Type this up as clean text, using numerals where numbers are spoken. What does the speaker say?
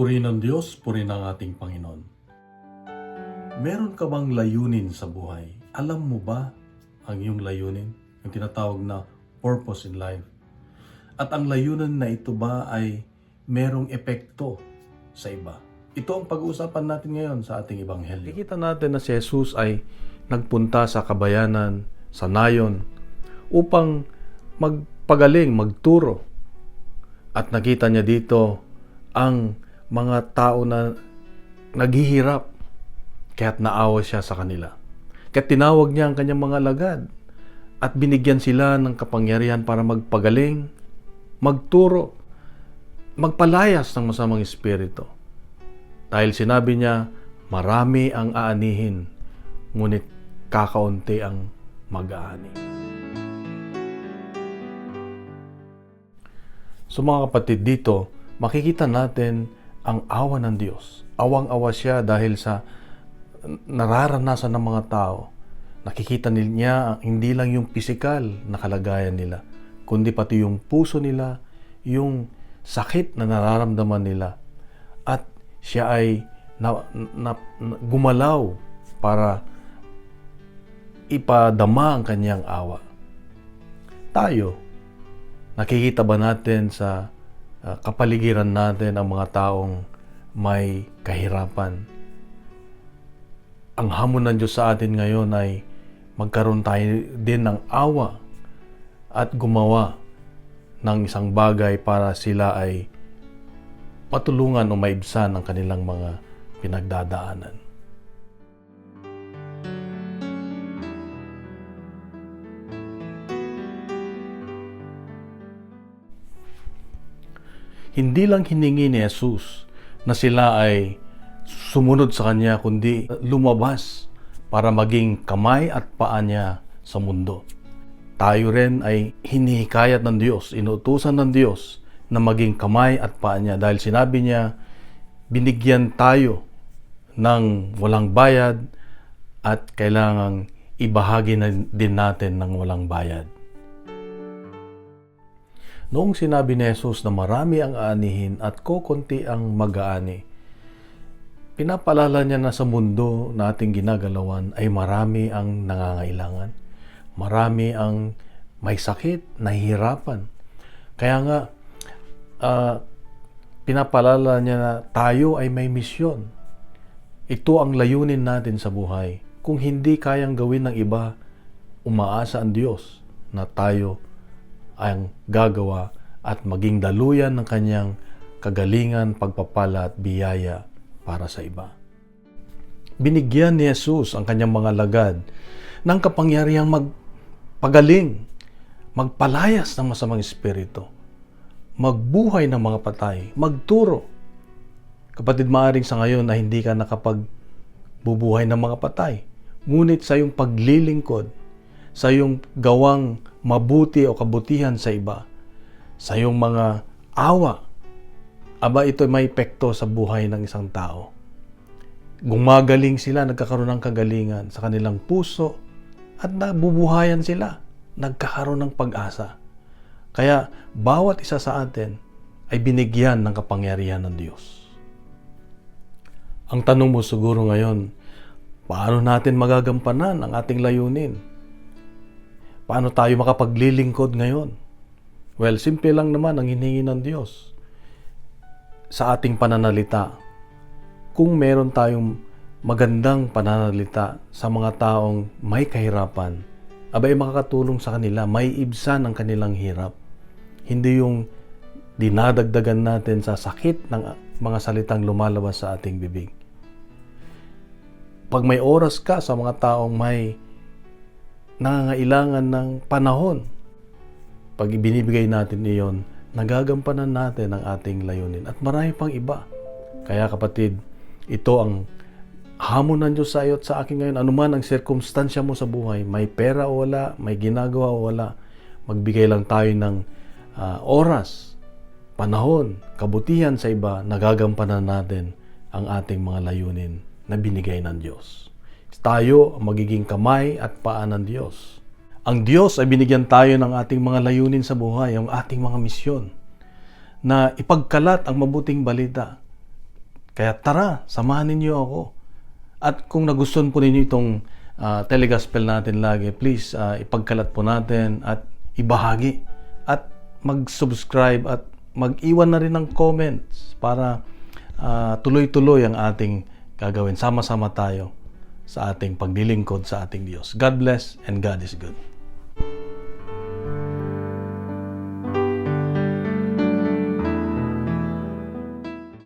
Purihin ng Diyos, purihin ng ating Panginoon. Meron ka bang layunin sa buhay? Alam mo ba ang iyong layunin? Yung tinatawag na purpose in life. At ang layunin na ito ba ay merong epekto sa iba? Ito ang pag-uusapan natin ngayon sa ating Ebanghelyo. Kikita natin na si Jesus ay nagpunta sa kabayanan, sa nayon, upang magpagaling, magturo. At nakita niya dito ang mga tao na naghihirap, kaya't naawa siya sa kanila. Kaya't tinawag niya ang kanyang mga alagad at binigyan sila ng kapangyarihan para magpagaling, magturo, magpalayas ng masamang espiritu. Dahil sinabi niya, marami ang aanihin, ngunit kakaunti ang mag-aani. So mga kapatid, dito makikita natin ang awa ng Diyos. Awang-awa siya dahil sa nararanasan ng mga tao. Nakikita niya hindi lang yung pisikal na kalagayan nila, kundi pati yung puso nila, yung sakit na nararamdaman nila. At siya ay gumalaw para ipadama ang kanyang awa. Tayo, nakikita ba natin sa kapaligiran natin ang mga taong may kahirapan? Ang hamon ng Diyos sa atin ngayon ay magkaroon tayo din ng awa at gumawa ng isang bagay para sila ay matulungan o maibsan ang kanilang mga pinagdadaanan. Hindi lang hiningi ni Jesus na sila ay sumunod sa Kanya, kundi lumabas para maging kamay at paa niya sa mundo. Tayo rin ay hinihikayat ng Diyos, inuutusan ng Diyos na maging kamay at paa niya dahil sinabi niya, binigyan tayo ng walang bayad at kailangang ibahagi na din natin ng walang bayad. Noong sinabi ni Jesus na marami ang aanihin at kokonti ang mag-aani, pinapalala niya na sa mundo na ating ginagalawan ay marami ang nangangailangan. Marami ang may sakit, nahihirapan. Kaya nga, pinapalala niya na tayo ay may misyon. Ito ang layunin natin sa buhay. Kung hindi kayang gawin ng iba, umaasa ang Diyos na tayo ang gagawa at maging daluyan ng kanyang kagalingan, pagpapala at biyaya para sa iba. Binigyan ni Jesus ang kanyang mga alagad ng kapangyarihang magpagaling, magpalayas ng masamang espiritu, magbuhay ng mga patay, magturo. Kapatid, maaring sa ngayon na hindi ka nakapagbubuhay ng mga patay, ngunit sa iyong paglilingkod, sa iyong gawang mabuti o kabutihan sa iba, sa iyong mga awa, ito may epekto sa buhay ng isang tao. Gumagaling sila, nagkakaroon ng kagalingan sa kanilang puso at nabubuhayan sila, nagkakaroon ng pag-asa. Kaya bawat isa sa atin ay binigyan ng kapangyarihan ng Diyos. Ang tanong mo siguro ngayon, paano natin magagampanan ang ating layunin? Paano tayo makapaglilingkod ngayon? Well, simple lang naman ang hiningi ng Diyos sa ating pananalita. Kung meron tayong magandang pananalita sa mga taong may kahirapan, makakatulong sa kanila, may ibsan ang kanilang hirap. Hindi yung dinadagdagan natin sa sakit ng mga salitang lumalabas sa ating bibig. Pag may oras ka sa mga taong may nangangailangan ng panahon, pag ibinibigay natin iyon, nagagampanan natin ang ating layunin at marami pang iba. Kaya kapatid, ito ang hamon ng Diyos sa iyo at sa akin ngayon. Anuman ang sirkumstansya mo sa buhay, may pera o wala, may ginagawa o wala, magbigay lang tayo ng oras, panahon, kabutihan sa iba, nagagampanan natin ang ating mga layunin na binigay ng Diyos. Tayo ang magiging kamay at paa ng Diyos. Ang Diyos ay binigyan tayo ng ating mga layunin sa buhay, ang ating mga misyon, na ipagkalat ang mabuting balita, Kaya tara, samahan ninyo ako. At kung nagustuhan po ninyo itong telegospel natin lagi, please ipagkalat po natin at ibahagi. At mag-subscribe at mag-iwan na rin ng comments para tuloy-tuloy ang ating gagawin. Sama-sama tayo sa ating paglilingkod sa ating Diyos. God bless and God is good.